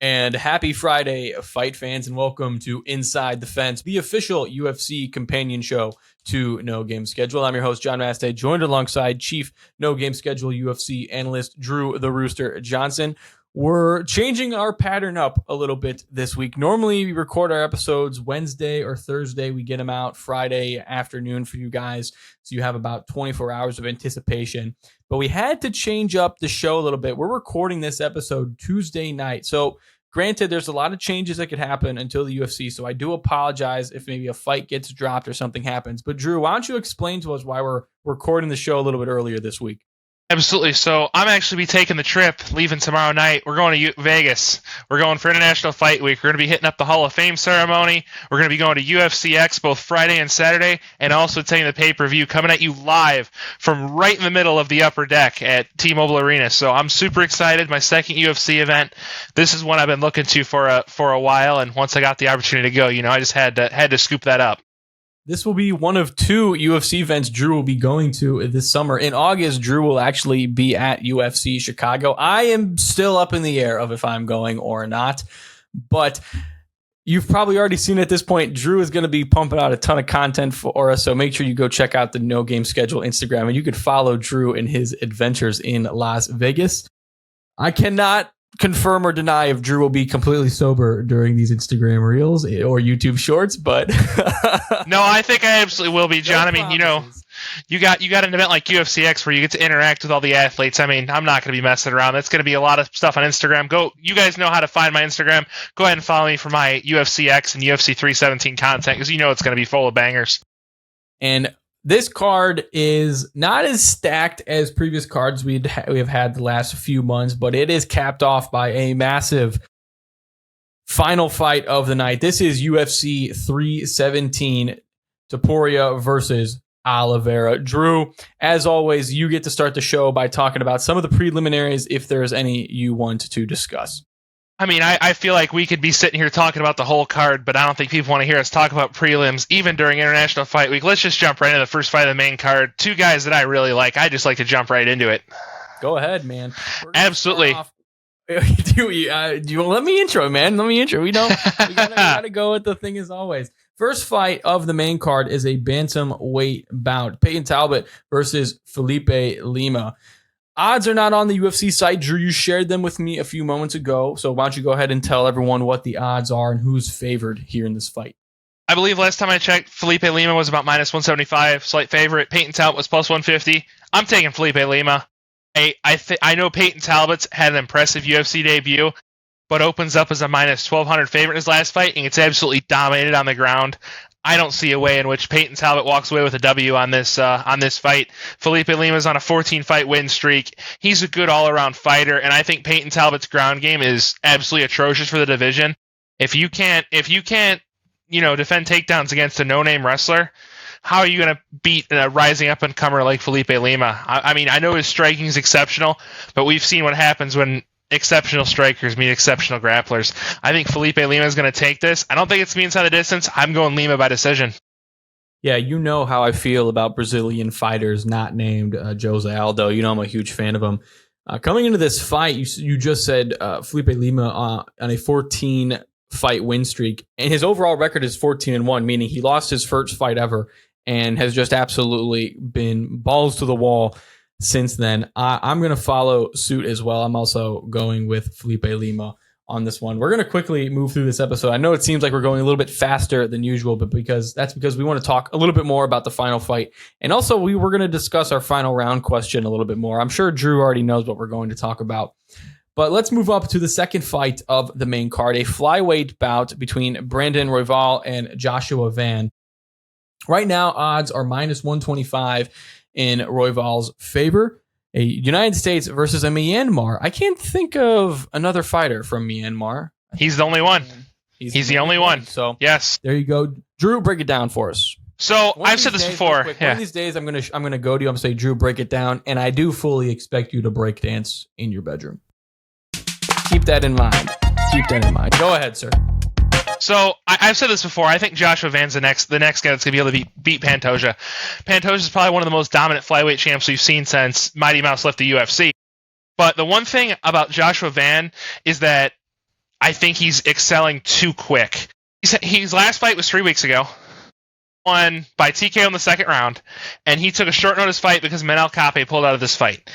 And happy Friday, fight fans, and welcome to Inside the Fence, the official UFC companion show to No Game Schedule. I'm your host, John Mastay, joined alongside Chief No Game Schedule UFC analyst Drew the Rooster Johnson. We're changing our pattern up a little bit this week. Normally, we record our episodes Wednesday or Thursday. We get them out Friday afternoon for you guys, so you have about 24 hours of anticipation. But we had to change up the show a little bit. We're recording this episode Tuesday night. So granted, there's a lot of changes that could happen until the UFC. So I do apologize if maybe a fight gets dropped or something happens. But Drew, why don't you explain to us why we're recording the show a little bit earlier this week? Absolutely. So I'm actually be taking the trip, leaving tomorrow night. We're going to Vegas. We're going for International Fight Week. We're going to be hitting up the Hall of Fame ceremony. We're going to be going to UFCX both Friday and Saturday, and also taking the pay-per-view, coming at you live from right in the middle of the upper deck at T-Mobile Arena. So I'm super excited. My second UFC event. This is one I've been looking to for a while, and once I got the opportunity to go, I just had to scoop that up. This will be one of two UFC events Drew will be going to this summer. In August, Drew will actually be at UFC Chicago. I am still up in the air of if I'm going or not, but you've probably already seen at this point, Drew is going to be pumping out a ton of content for us, so make sure you go check out the No Game Schedule Instagram, and you can follow Drew in his adventures in Las Vegas. I cannot confirm or deny if Drew will be completely sober during these Instagram reels or YouTube shorts, but no, I think I absolutely will be, John. No, I mean, you got an event like UFCX where you get to interact with all the athletes. I mean, I'm not going to be messing around. That's going to be a lot of stuff on Instagram. You guys know how to find my Instagram. Go ahead and follow me for my UFCX and UFC 317 content, because it's going to be full of bangers. And this card is not as stacked as previous cards we have had the last few months, but it is capped off by a massive final fight of the night. This is UFC 317, Topuria versus Oliveira. Drew, as always, you get to start the show by talking about some of the preliminaries, if there's any you want to discuss. I mean, I feel like we could be sitting here talking about the whole card, but I don't think people want to hear us talk about prelims, even during International Fight Week. Let's just jump right into the first fight of the main card. Two guys that I really like. I just like to jump right into it. Go ahead, man. Absolutely. Do you let me intro, man? Let me intro. We gotta go with the thing as always. First fight of the main card is a bantamweight bout. Peyton Talbot versus Felipe Lima. Odds are not on the UFC site. Drew, you shared them with me a few moments ago. So why don't you go ahead and tell everyone what the odds are and who's favored here in this fight? I believe last time I checked, Felipe Lima was about minus 175, slight favorite. Peyton Talbot was plus 150. I'm taking Felipe Lima. I know Peyton Talbot's had an impressive UFC debut, but opens up as a minus 1,200 favorite in his last fight, and gets absolutely dominated on the ground. I don't see a way in which Peyton Talbot walks away with a W on this fight. Felipe Lima's on a 14-fight win streak. He's a good all-around fighter, and I think Peyton Talbot's ground game is absolutely atrocious for the division. If you can't, defend takedowns against a no-name wrestler, how are you going to beat a rising up-and-comer like Felipe Lima? I mean, I know his striking is exceptional, but we've seen what happens when exceptional strikers meet exceptional grapplers. I think Felipe Lima is going to take this. I don't think it's me inside the distance. I'm going Lima by decision. Yeah, you know how I feel about Brazilian fighters not named Jose Aldo. I'm a huge fan of him. Coming into this fight, you just said Felipe Lima on a 14-fight win streak, and his overall record is 14-1, meaning he lost his first fight ever and has just absolutely been balls to the wall since then. I'm going to follow suit as well. I'm also going with Felipe Lima on this one. We're going to quickly move through this episode. I know it seems like we're going a little bit faster than usual, but because we want to talk a little bit more about the final fight. And also, we're going to discuss our final round question a little bit more. I'm sure Drew already knows what we're going to talk about. But let's move up to the second fight of the main card, a flyweight bout between Brandon Royval and Joshua Van. Right now, odds are minus 125 in Royval's favor. A United States versus a Myanmar. I can't think of another fighter from Myanmar. He's the only one. He's the only one. So yes, there you go. Drew, break it down for us. So I've said this before. One of these days, I'm gonna go to you. I'm gonna say, Drew, break it down, and I do fully expect you to break dance in your bedroom. Keep that in mind. Go ahead, sir. So I've said this before. I think Joshua Van's the next guy that's going to be able to beat Pantoja. Pantoja is probably one of the most dominant flyweight champs we've seen since Mighty Mouse left the UFC. But the one thing about Joshua Van is that I think he's excelling too quick. His last fight was 3 weeks ago. Won by TKO in the second round, and he took a short notice fight because Manel Kape pulled out of this fight.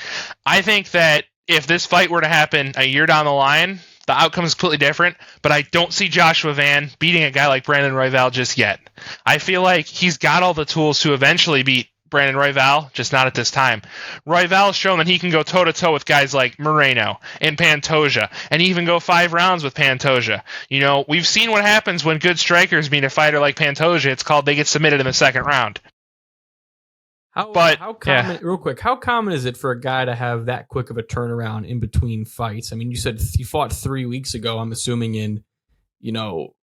I think that if this fight were to happen a year down the line, the outcome is completely different, but I don't see Joshua Van beating a guy like Brandon Royval just yet. I feel like he's got all the tools to eventually beat Brandon Royval, just not at this time. Royval has shown that he can go toe-to-toe with guys like Moreno and Pantoja, and even go 5 rounds with Pantoja. You know, we've seen what happens when good strikers meet a fighter like Pantoja. It's called they get submitted in the second round. Real quick, how common is it for a guy to have that quick of a turnaround in between fights? I mean, you said he fought 3 weeks ago, I'm assuming in,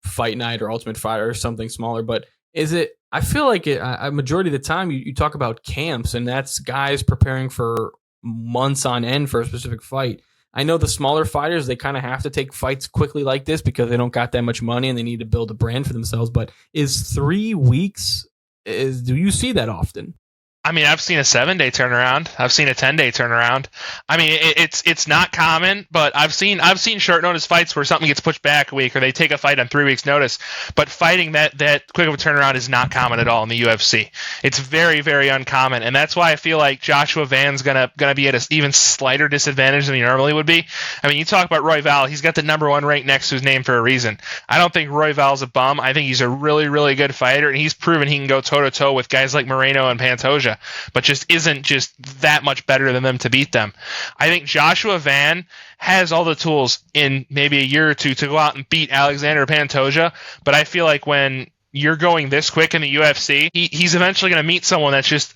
Fight Night or Ultimate Fighter or something smaller, but is it, I feel like a majority of the time you talk about camps, and that's guys preparing for months on end for a specific fight. I know the smaller fighters, they kind of have to take fights quickly like this because they don't got that much money and they need to build a brand for themselves. But is 3 weeks, do you see that often? I mean, I've seen a 7-day turnaround. I've seen a 10-day turnaround. I mean, it's not common, but I've seen short notice fights where something gets pushed back a week or they take a fight on 3 weeks notice. But fighting that quick of a turnaround is not common at all in the UFC. It's very, very uncommon, and that's why I feel like Joshua Van's gonna be at an even slighter disadvantage than he normally would be. I mean, you talk about Royval, he's got the number 1 rank next to his name for a reason. I don't think Royval's a bum. I think he's a really, really good fighter, and he's proven he can go toe to toe with guys like Moreno and Pantoja, but just isn't just that much better than them to beat them. I think Joshua Van has all the tools in maybe a year or two to go out and beat Alexander Pantoja, but I feel like when you're going this quick in the UFC, he's eventually going to meet someone that's just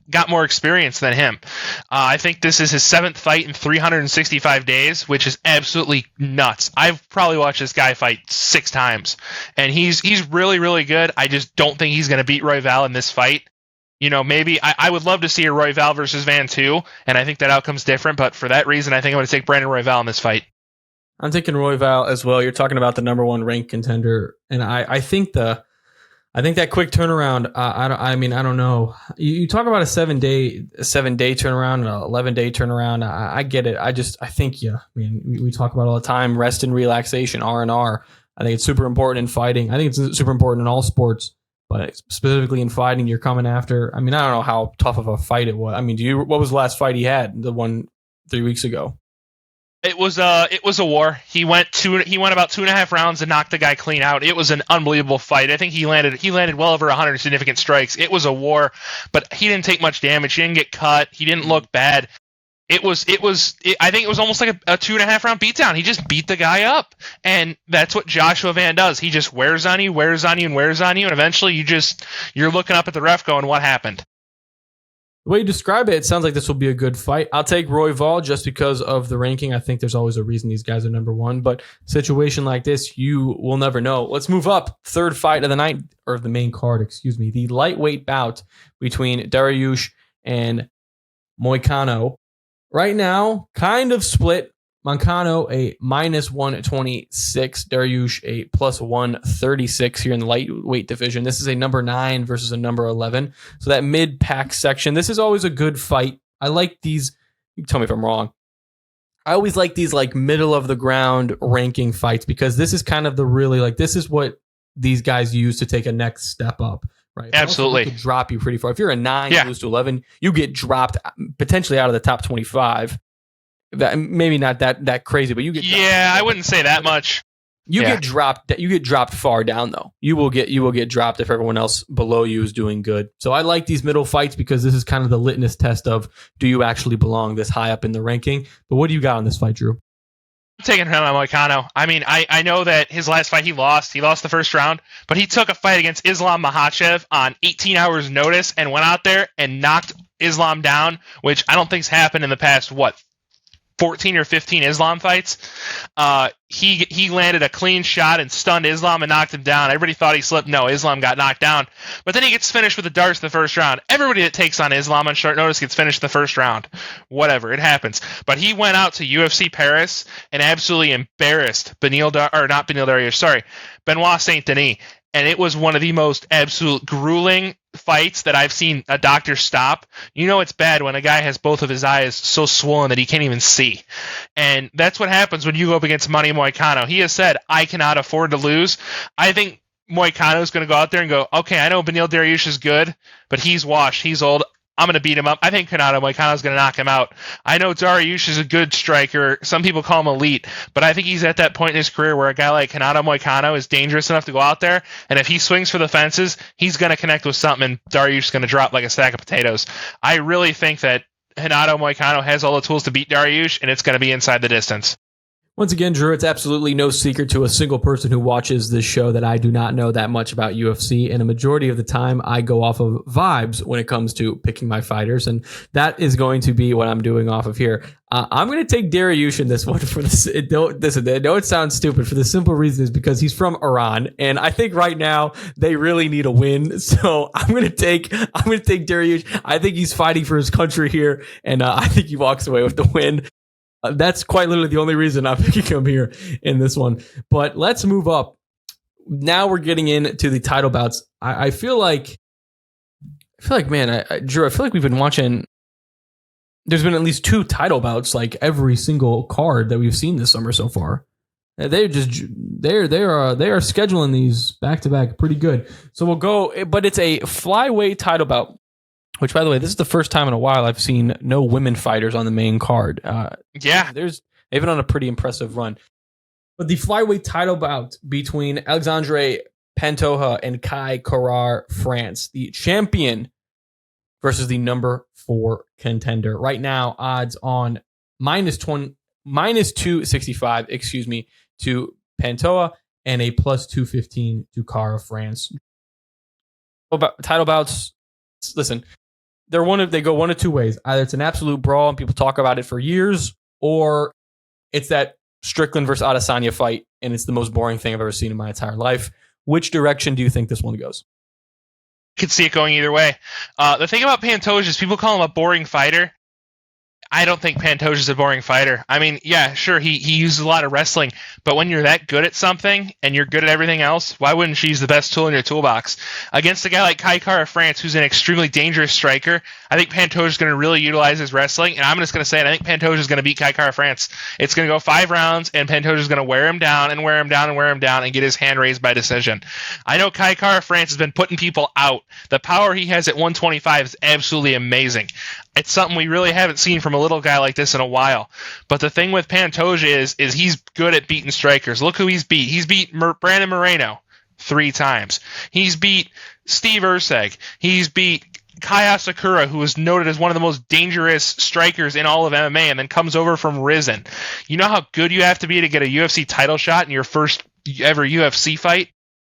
got more experience than him. I think this is his 7th fight in 365 days, which is absolutely nuts. I've probably watched this guy fight 6 times, and he's really, really good. I just don't think he's going to beat Royval in this fight. Maybe I would love to see a Royval versus Van too, and I think that outcome's different, but for that reason, I think I'm going to take Brandon Royval in this fight. I'm taking Royval as well. You're talking about the number 1 ranked contender, and I think that quick turnaround, I don't know. You talk about a 7-day turnaround and an 11-day turnaround. I get it. I think, we talk about it all the time, rest and relaxation, R&R. I think it's super important in fighting. I think it's super important in all sports. But specifically in fighting, you're coming after. I mean, I don't know how tough of a fight it was. I mean, what was the last fight he had? The one 3 weeks ago. It was a war. He went about 2.5 rounds and knocked the guy clean out. It was an unbelievable fight. I think he landed well over 100 significant strikes. It was a war, but he didn't take much damage. He didn't get cut. He didn't look bad. I think it was almost like a 2.5 round beatdown. He just beat the guy up. And that's what Joshua Van does. He just wears on you, and eventually you're looking up at the ref going, what happened? The way you describe it, it sounds like this will be a good fight. I'll take Royval just because of the ranking. I think there's always a reason these guys are number 1, but situation like this, you will never know. Let's move up. 3rd fight of the night, or the main card, the lightweight bout between Dariush and Moicano. Right now, kind of split. Moicano a -126, Dariush a +136 here in the lightweight division. This is a number 9 versus a number 11. So that mid-pack section, this is always a good fight. I like these. You can tell me if I'm wrong. I always like these middle of the ground ranking fights because this is kind of this is what these guys use to take a next step up. Right. Absolutely. It could drop you pretty far. If you're a 9, you lose to 11, you get dropped potentially out of the top 25. That maybe not that crazy, but you get dropped. Yeah, I wouldn't say that much. You get dropped far down though. You will get dropped if everyone else below you is doing good. So I like these middle fights because this is kind of the litmus test of do you actually belong this high up in the ranking? But what do you got on this fight, Drew? I'm taking him on Moicano. I mean, I know that his last fight he lost the first round, but he took a fight against Islam Makhachev on 18 hours notice and went out there and knocked Islam down, which I don't think's happened in the past, 14 or 15 Islam fights. He landed a clean shot and stunned Islam and knocked him down. Everybody thought he slipped. No, Islam got knocked down. But then he gets finished with the darts in the first round. Everybody that takes on Islam on short notice gets finished in the first round. Whatever, it happens. But he went out to UFC Paris and absolutely embarrassed Benoit Saint Denis. And it was one of the most absolute grueling fights that I've seen a doctor stop, you know it's bad when a guy has both of his eyes so swollen that he can't even see. And that's what happens when you go up against Manny Moicano. He has said, I cannot afford to lose. I think Moicano is going to go out there and go, okay, I know Beneil Dariush is good, but he's washed. He's old. I'm going to beat him up. I think Kanata Moicano is going to knock him out. I know Dariush is a good striker. Some people call him elite, but I think he's at that point in his career where a guy like Kanata Moicano is dangerous enough to go out there, and if he swings for the fences, he's going to connect with something, and Dariush is going to drop like a stack of potatoes. I really think that Renato Moicano has all the tools to beat Dariush, and it's going to be inside the distance. Once again, Drew, it's absolutely no secret to a single person who watches this show that I do not know that much about UFC, and a majority of the time I go off of vibes when it comes to picking my fighters, and that is going to be what I'm doing off of here. I'm going to take Dariush in this one for this. Listen, I know it sounds stupid. For the simple reason is because he's from Iran, and I think right now they really need a win. So I'm going to take Dariush. I think he's fighting for his country here, and I think he walks away with the win. That's quite literally the only reason I'm picking him here in this one. But let's move up. Now we're getting into the title bouts. I feel like, man, Drew, I feel like we've been watching. There's been at least 2 title bouts, like every single card that we've seen this summer so far. They are scheduling these back to back pretty good. So we'll go, but it's a flyweight title bout. Which, by the way, this is the first time in a while I've seen no women fighters on the main card. Yeah. They've been on a pretty impressive run. But the flyweight title bout between Alexandre Pantoja and Kai Kara France, the champion versus the number 4 contender. Right now, odds on minus 265, to Pantoja, and a plus 215 to Kara France. Title bouts, listen. They go one of 2 ways. Either it's an absolute brawl and people talk about it for years, or it's that Strickland versus Adesanya fight, and it's the most boring thing I've ever seen in my entire life. Which direction do you think this one goes? I could see it going either way. The thing about Pantoja is people call him a boring fighter. I don't think Pantoja's a boring fighter. I mean, yeah, sure, he uses a lot of wrestling, but when you're that good at something and you're good at everything else, why wouldn't you use the best tool in your toolbox? Against a guy like Kai Kara France, who's an extremely dangerous striker, I think Pantoja's going to really utilize his wrestling, and I'm just going to say it, I think Pantoja's going to beat Kai Kara France. It's going to go 5 rounds, and Pantoja's going to wear him down and wear him down and wear him down and get his hand raised by decision. I know Kai Kara France has been putting people out. The power he has at 125 is absolutely amazing. It's something we really haven't seen from a little guy like this in a while. But the thing with Pantoja is he's good at beating strikers. Look who he's beat. He's beat Brandon Moreno 3 times. He's beat Steve Erceg. He's beat Kai Asakura, who is noted as one of the most dangerous strikers in all of MMA, and then comes over from Risen. You know how good you have to be to get a UFC title shot in your first ever UFC fight?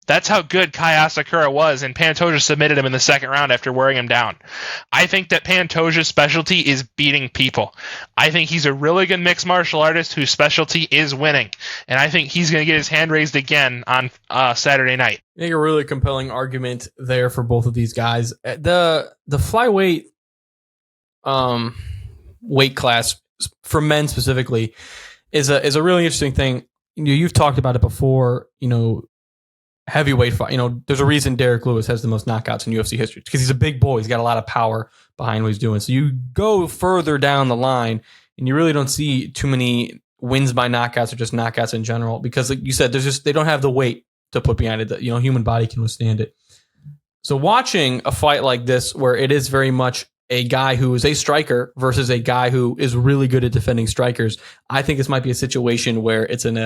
That's how good Kai Asakura was, and Pantoja submitted him in the 2nd round after wearing him down. I think that Pantoja's specialty is beating people. I think he's a really good mixed martial artist whose specialty is winning, and I think he's going to get his hand raised again on Saturday night. I think a really compelling argument there for both of these guys. The flyweight weight class for men specifically is a really interesting thing. You've talked about it before. Heavyweight fight. There's a reason Derek Lewis has the most knockouts in UFC history because he's a big boy. He's got a lot of power behind what he's doing. So you go further down the line, and you really don't see too many wins by knockouts or just knockouts in general because, like you said, they don't have the weight to put behind it. Human body can withstand it. So watching a fight like this, where it is very much a guy who is a striker versus a guy who is really good at defending strikers, I think this might be a situation where it's an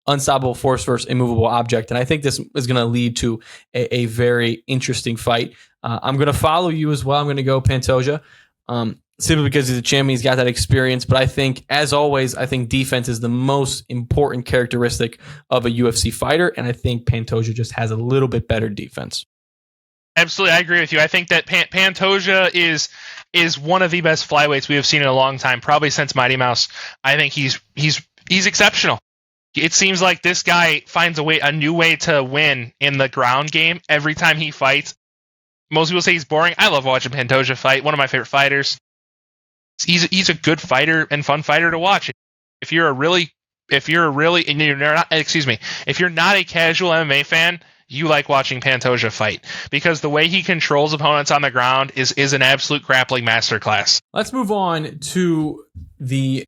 unstoppable force versus immovable object. And I think this is going to lead to a very interesting fight. I'm going to follow you as well. I'm going to go Pantoja simply because he's a champion. He's got that experience. But I think, as always, defense is the most important characteristic of a UFC fighter. And I think Pantoja just has a little bit better defense. Absolutely, I agree with you. I think that Pantoja is one of the best flyweights we have seen in a long time, probably since Mighty Mouse. I think he's exceptional. It seems like this guy finds a new way to win in the ground game every time he fights. Most people say he's boring. I love watching Pantoja fight. One of my favorite fighters. He's a good fighter and fun fighter to watch. If you're not a casual MMA fan, you like watching Pantoja fight, because the way he controls opponents on the ground is an absolute grappling masterclass. Let's move on to the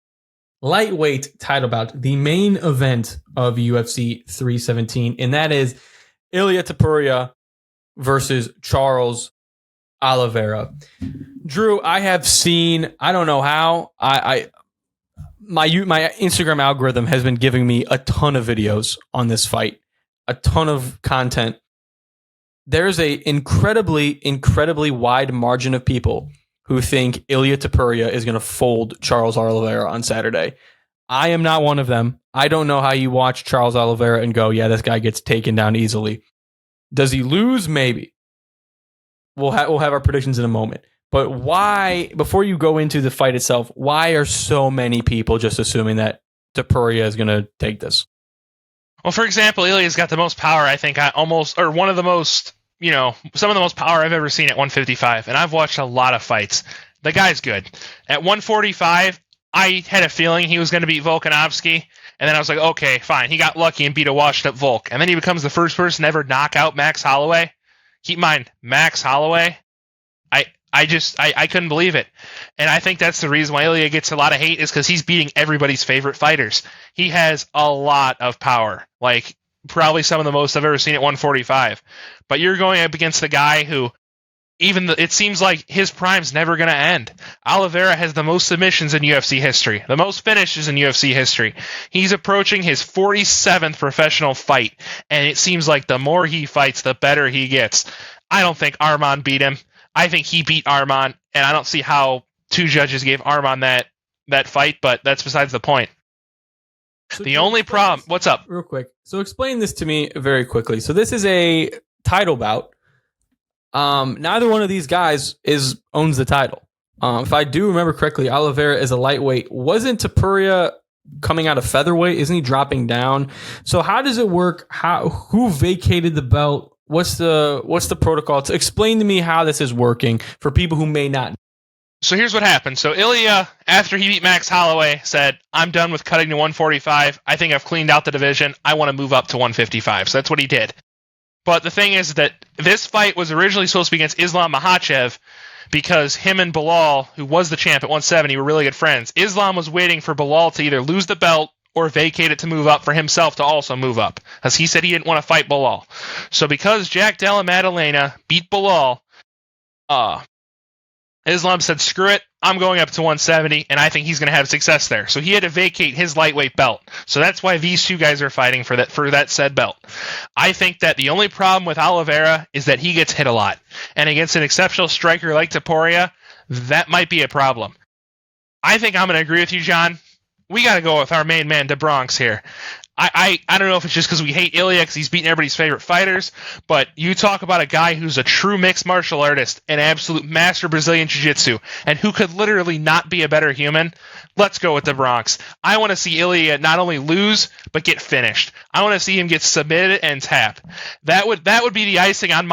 lightweight title bout, the main event of UFC 317, and that is Ilia Topuria versus Charles Oliveira. Drew, I have seen, I don't know how, my Instagram algorithm has been giving me a ton of videos on this fight, a ton of content. There's a incredibly wide margin of people who think Ilia Topuria is going to fold Charles Oliveira on Saturday. I am not one of them. I don't know how you watch Charles Oliveira and go, yeah, this guy gets taken down easily. Does he lose? Maybe. We'll have our predictions in a moment. But why, before you go into the fight itself, why are so many people just assuming that Topuria is going to take this? Well, for example, Ilia's got the most power, I think, one of the most, some of the most power I've ever seen at 155, and I've watched a lot of fights. The guy's good. At 145, I had a feeling he was going to beat Volkanovski, and then I was like, okay, fine. He got lucky and beat a washed-up Volk, and then he becomes the first person to ever knock out Max Holloway. Keep in mind, Max Holloway, I couldn't believe it. And I think that's the reason why Ilia gets a lot of hate, is because he's beating everybody's favorite fighters. He has a lot of power, like probably some of the most I've ever seen at 145. But you're going up against the guy who, it seems like his prime's never going to end. Oliveira has the most submissions in UFC history, the most finishes in UFC history. He's approaching his 47th professional fight, and it seems like the more he fights, the better he gets. I don't think Arman beat him. I think he beat Arman, and I don't see how two judges gave Arman that fight, but that's besides the point. So the only problem... What's up? Real quick. So explain this to me very quickly. So this is a title bout. Neither one of these guys owns the title. If I do remember correctly, Oliveira is a lightweight. Wasn't Topuria coming out of featherweight? Isn't he dropping down? So how does it work? Who vacated the belt? What's the protocol? To explain to me how this is working for people who may not. So here's what happened. So Ilia, after he beat Max Holloway, said, I'm done with cutting to 145. I think I've cleaned out the division. I want to move up to 155. So that's what he did. But the thing is that this fight was originally supposed to be against Islam Makhachev, because him and Bilal, who was the champ at 170, were really good friends. Islam was waiting for Bilal to either lose the belt or vacate it to move up for himself to also move up, because he said he didn't want to fight Bilal. So because Jack Della Maddalena beat Bilal, Islam said, screw it, I'm going up to 170, and I think he's going to have success there. So he had to vacate his lightweight belt. So that's why these two guys are fighting for that said belt. I think that the only problem with Oliveira is that he gets hit a lot. And against an exceptional striker like Topuria, that might be a problem. I think I'm going to agree with you, John. We got to go with our main man, DeBronx, here. I don't know if it's just because we hate Ilia because he's beating everybody's favorite fighters, but you talk about a guy who's a true mixed martial artist, an absolute master Brazilian Jiu-Jitsu, and who could literally not be a better human. Let's go with DeBronx. I want to see Ilia not only lose, but get finished. I want to see him get submitted and tap. That would be the icing on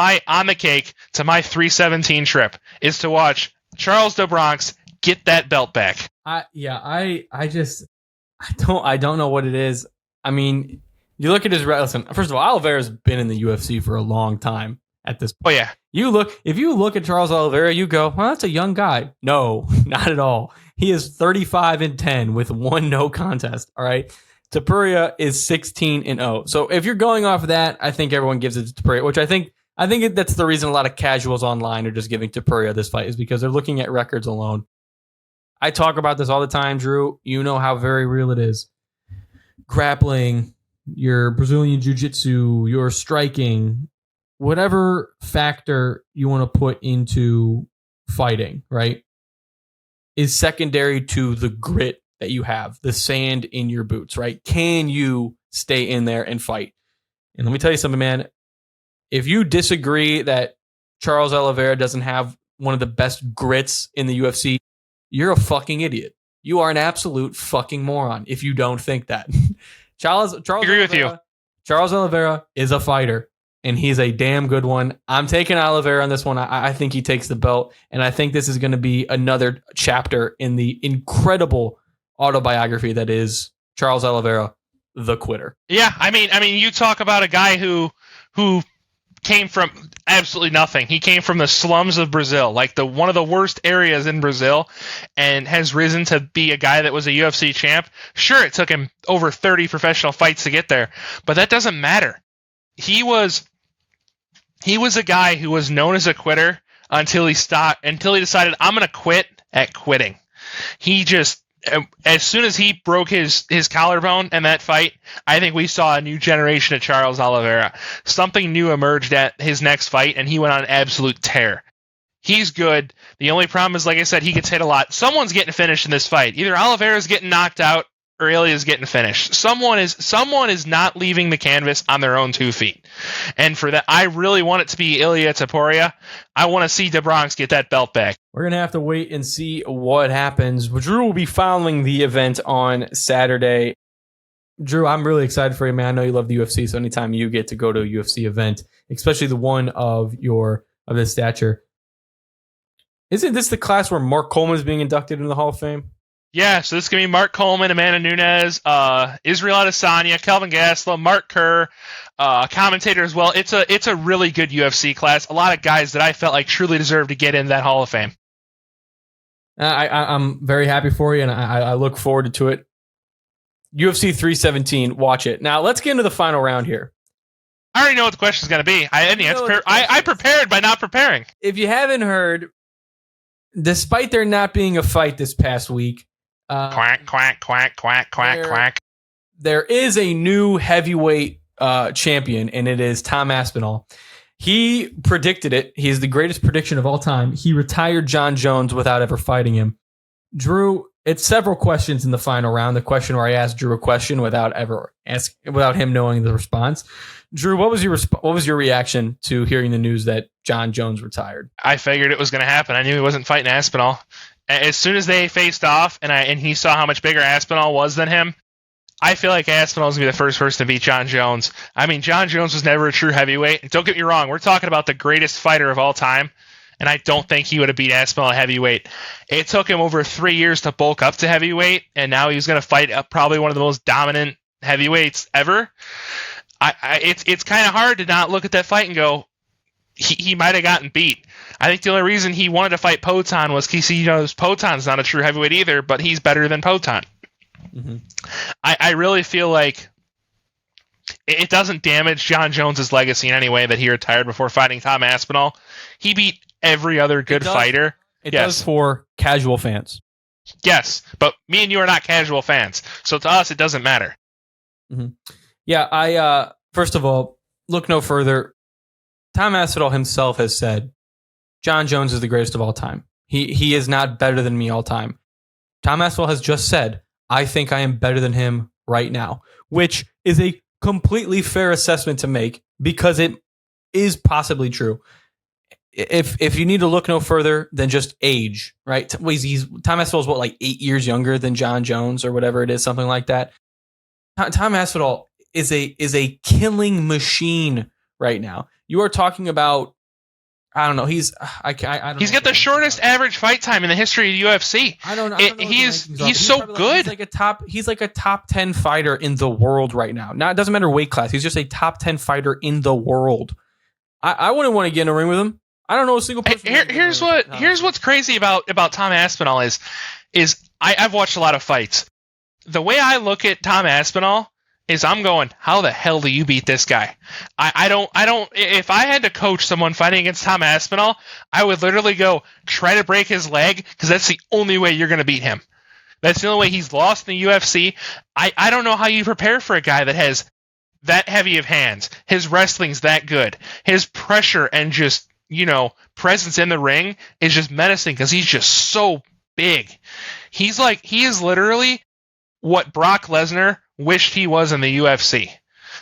the cake to my 317 trip, is to watch Charles DeBronx get that belt back. I don't know what it is. I mean, you look at his listen. First of all, Oliveira's been in the UFC for a long time at this point. Oh yeah. If you look at Charles Oliveira, you go, well, that's a young guy. No, not at all. He is 35-10 with one no contest. All right. Topuria is 16-0. So if you're going off of that, I think everyone gives it to Topuria, which I think that's the reason a lot of casuals online are just giving Topuria this fight, is because they're looking at records alone. I talk about this all the time, Drew. You know how very real it is. Grappling, your Brazilian Jiu-Jitsu, your striking, whatever factor you want to put into fighting, right, is secondary to the grit that you have, the sand in your boots, right? Can you stay in there and fight? And let me tell you something, man. If you disagree that Charles Oliveira doesn't have one of the best grits in the UFC, you're a fucking idiot. You are an absolute fucking moron if you don't think that. Charles agree with you. Charles Oliveira is a fighter, and he's a damn good one. I'm taking Oliveira on this one. I think he takes the belt, and I think this is going to be another chapter in the incredible autobiography that is Charles Oliveira, the quitter. Yeah, I mean, you talk about a guy who came from absolutely nothing. He came from the slums of Brazil, like one of the worst areas in Brazil, and has risen to be a guy that was a UFC champ. Sure, it took him over 30 professional fights to get there, but that doesn't matter. He was a guy who was known as a quitter until he decided, I'm going to quit at quitting. He just, as soon as he broke his collarbone in that fight, I think we saw a new generation of Charles Oliveira. Something new emerged at his next fight, and he went on an absolute tear. He's good. The only problem is, like I said, he gets hit a lot. Someone's getting finished in this fight. Either Oliveira's getting knocked out or Ilia's getting finished. Someone is not leaving the canvas on their own 2 feet. And for that, I really want it to be Ilia Topuria. I want to see the Bronx get that belt back. We're going to have to wait and see what happens. Drew will be following the event on Saturday. Drew, I'm really excited for you, man. I know you love the UFC, so anytime you get to go to a UFC event, especially the one of this stature. Isn't this the class where Mark Coleman is being inducted into the Hall of Fame? Yeah, so this is going to be Mark Coleman, Amanda Nunes, Israel Adesanya, Kelvin Gastelum, Mark Kerr, commentator as well. It's a really good UFC class. A lot of guys that I felt like truly deserve to get in that Hall of Fame. I'm very happy for you, and I look forward to it. UFC 317, watch it. Now, let's get into the final round here. I already know what the question is going to be. I prepared by not preparing. If you haven't heard, despite there not being a fight this past week, quack, quack, quack, quack, quack, quack. There is a new heavyweight champion, and it is Tom Aspinall. He predicted it. He is the greatest prediction of all time. He retired John Jones without ever fighting him. Drew, it's several questions in the final round. The question where I asked Drew a question without him knowing the response. Drew, what was your reaction to hearing the news that John Jones retired? I figured it was going to happen. I knew he wasn't fighting Aspinall. As soon as they faced off, and he saw how much bigger Aspinall was than him, I feel like Aspinall is going to be the first person to beat John Jones. I mean, John Jones was never a true heavyweight. Don't get me wrong. We're talking about the greatest fighter of all time, and I don't think he would have beat Aspinall at heavyweight. It took him over 3 years to bulk up to heavyweight, and now he's going to fight probably one of the most dominant heavyweights ever. It's kind of hard to not look at that fight and go, he might have gotten beat. I think the only reason he wanted to fight Poatan was because he knows Potan's not a true heavyweight either, but he's better than Poatan. Mm-hmm. I really feel like it doesn't damage John Jones's legacy in any way that he retired before fighting Tom Aspinall. He beat every other good fighter. It does for casual fans. Yes, but me and you are not casual fans, so to us it doesn't matter. Mm-hmm. Yeah, I first of all, look no further. Tom Aspinall himself has said, John Jones is the greatest of all time. He is not better than me all time. Tom Aspinall has just said, I think I am better than him right now, which is a completely fair assessment to make because it is possibly true. If you need to look no further than just age, right? Tom Aspinall is like 8 years younger than John Jones or whatever it is, something like that. Tom Aspinall is a killing machine right now. You are talking about, I don't know. He's got the shortest average fight time in the history of UFC. I don't know. He's so good. He's like a top 10 fighter in the world right now. Now it doesn't matter weight class. He's just a top 10 fighter in the world. I wouldn't want to get in a ring with him. I don't know a single person. Here's what's crazy about Tom Aspinall is I've watched a lot of fights. The way I look at Tom Aspinall is I'm going, how the hell do you beat this guy? I don't, if I had to coach someone fighting against Tom Aspinall, I would literally go try to break his leg because that's the only way you're going to beat him. That's the only way he's lost in the UFC. I don't know how you prepare for a guy that has that heavy of hands. His wrestling's that good. His pressure and just, presence in the ring is just menacing because he's just so big. He is literally what Brock Lesnar wished he was in the UFC.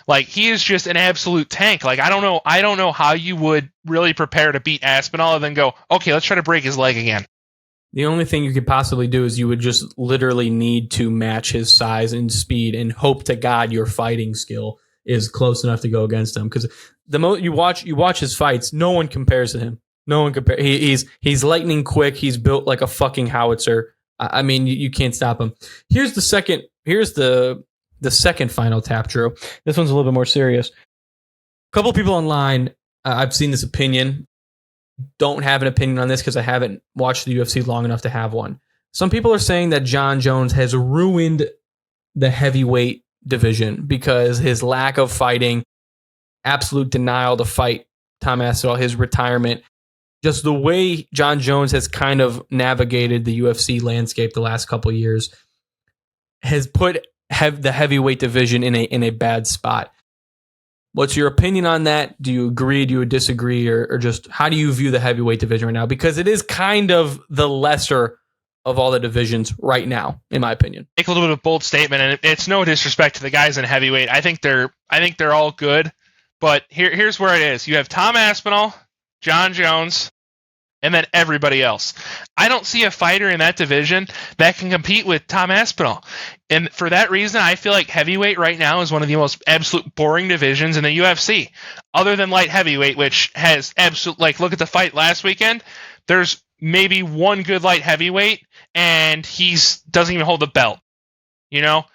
Like, he is just an absolute tank. Like, I don't know how you would really prepare to beat Aspinall and then go, okay, let's try to break his leg again. The only thing you could possibly do is you would just literally need to match his size and speed and hope to God your fighting skill is close enough to go against him. Because you watch his fights, no one compares to him. No one compares. He's lightning quick. He's built like a fucking howitzer. I mean, you can't stop him. Here's the second final tap, Drew. This one's a little bit more serious. A couple of people online I've seen this opinion. Don't have an opinion on this because I haven't watched the UFC long enough to have one. Some people are saying that John Jones has ruined the heavyweight division because his lack of fighting, absolute denial to fight Tom Aspinall, his retirement, just the way John Jones has kind of navigated the UFC landscape the last couple of years has put the heavyweight division in a bad spot. What's your opinion on that? Do you agree? Do you disagree? Or just how do you view the heavyweight division right now? Because it is kind of the lesser of all the divisions right now, in my opinion. Make a little bit of a bold statement, and it's no disrespect to the guys in heavyweight. I think they're all good, but here's where it is. You have Tom Aspinall, John Jones, and then everybody else. I don't see a fighter in that division that can compete with Tom Aspinall. And for that reason, I feel like heavyweight right now is one of the most absolute boring divisions in the UFC. Other than light heavyweight, which has absolute, like, look at the fight last weekend. There's maybe one good light heavyweight, and doesn't even hold the belt. You know,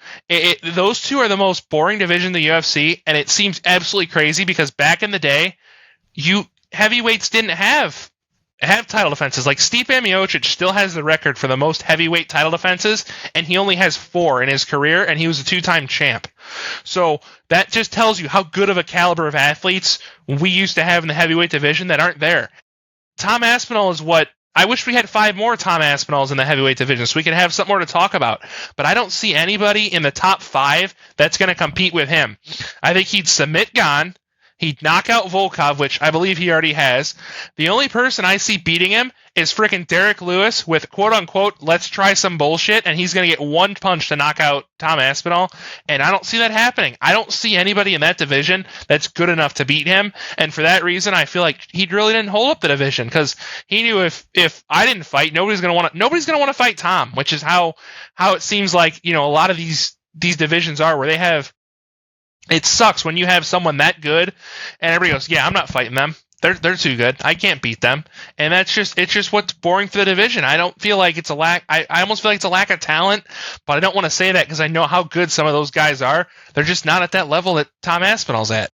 those two are the most boring division in the UFC, and it seems absolutely crazy because back in the day, heavyweights didn't have title defenses. Like Stipe Miocic still has the record for the most heavyweight title defenses, and he only has 4 in his career, and he was a 2-time champ. So that just tells you how good of a caliber of athletes we used to have in the heavyweight division that aren't there. Tom Aspinall is what I wish we had 5 more Tom Aspinalls in the heavyweight division so we could have something more to talk about. But I don't see anybody in the top 5 that's going to compete with him. I think he'd submit Gane. He'd knock out Volkov, which I believe he already has. The only person I see beating him is freaking Derek Lewis with quote-unquote, let's try some bullshit, and he's going to get one punch to knock out Tom Aspinall, and I don't see that happening. I don't see anybody in that division that's good enough to beat him, and for that reason, I feel like he really didn't hold up the division, because he knew if I didn't fight, nobody's going to want to fight Tom, which is how it seems like, you know, a lot of these divisions are, where they have. It sucks when you have someone that good and everybody goes, yeah, I'm not fighting them. They're too good. I can't beat them. And it's just what's boring for the division. I don't feel like it's a lack. I almost feel like it's a lack of talent, but I don't want to say that because I know how good some of those guys are. They're just not at that level that Tom Aspinall's at.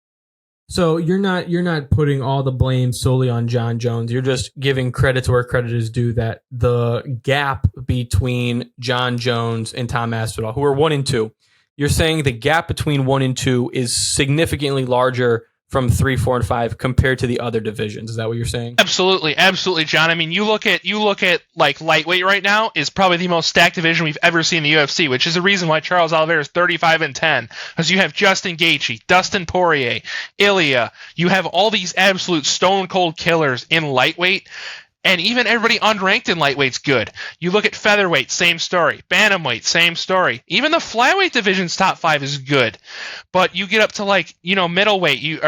So you're not putting all the blame solely on John Jones. You're just giving credit to where credit is due, that the gap between John Jones and Tom Aspinall, who are 1 and 2, you're saying the gap between 1 and 2 is significantly larger from 3, 4, and 5 compared to the other divisions. Is that what you're saying? Absolutely, John. I mean, you look at like lightweight right now is probably the most stacked division we've ever seen in the UFC, which is the reason why Charles Oliveira is 35-10, because you have Justin Gaethje, Dustin Poirier, Ilia. You have all these absolute stone cold killers in lightweight. And even everybody unranked in lightweight's good. You look at featherweight, same story. Bantamweight, same story. Even the flyweight division's top 5 is good. But you get up to middleweight, you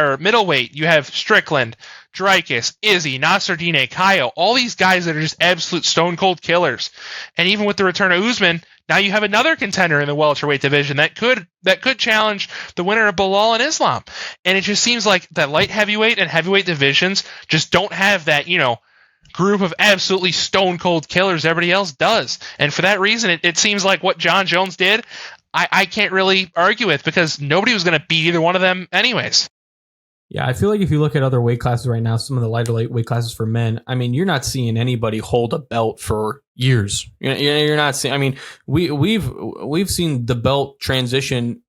have Strickland, Dreykus, Izzy, Nasruddin, Kaio, all these guys that are just absolute stone cold killers. And even with the return of Usman, now you have another contender in the welterweight division that could challenge the winner of Bilal and Islam. And it just seems like that light heavyweight and heavyweight divisions just don't have that, group of absolutely stone cold killers everybody else does. And for that reason, it seems like what John Jones did, I can't really argue with, because nobody was going to beat either one of them anyways. Yeah, I feel like if you look at other weight classes right now, some of the lighter weight classes for men, I mean, you're not seeing anybody hold a belt for years. You're not seeing. I mean, we've seen the belt transition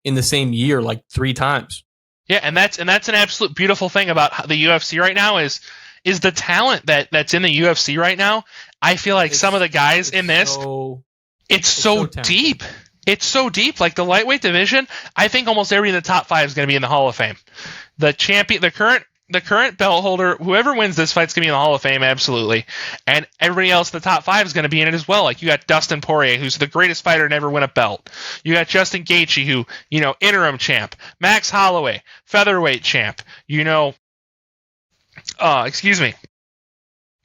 in the same year like 3 times. Yeah, and that's an absolute beautiful thing about the UFC right now is the talent that's in the UFC right now. I feel like some of the guys in this, it's so deep. It's so deep. Like the lightweight division, I think almost everybody in the top 5 is going to be in the Hall of Fame. The champion, the current belt holder, whoever wins this fight's going to be in the Hall of Fame, absolutely. And everybody else in the top 5 is going to be in it as well. Like you got Dustin Poirier, who's the greatest fighter to ever win a belt. You got Justin Gaethje, who, interim champ. Max Holloway, featherweight champ. And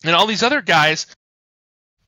all these other guys,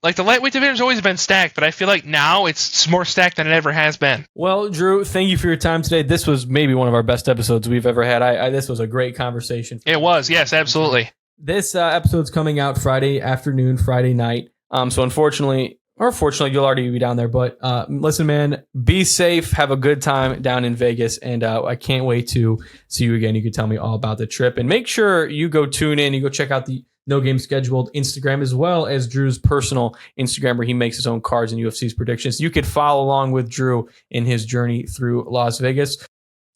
like the lightweight division's always been stacked, but I feel like now it's more stacked than it ever has been. Well, Drew, thank you for your time today. This was maybe one of our best episodes we've ever had. This was a great conversation. It was, yes, absolutely. This episode's coming out Friday afternoon, Friday night. So unfortunately, Or fortunately, you'll already be down there. But listen, man, be safe. Have a good time down in Vegas. And I can't wait to see you again. You can tell me all about the trip. And make sure you go tune in. You go check out the No Game Scheduled Instagram, as well as Drew's personal Instagram, where he makes his own cards and UFC's predictions. You could follow along with Drew in his journey through Las Vegas.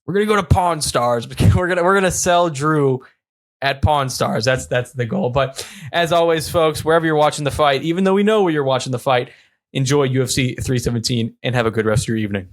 We're going to go to Pawn Stars. We're gonna sell Drew at Pawn Stars. That's the goal. But as always, folks, wherever you're watching the fight, even though we know where you're watching the fight, enjoy UFC 317 and have a good rest of your evening.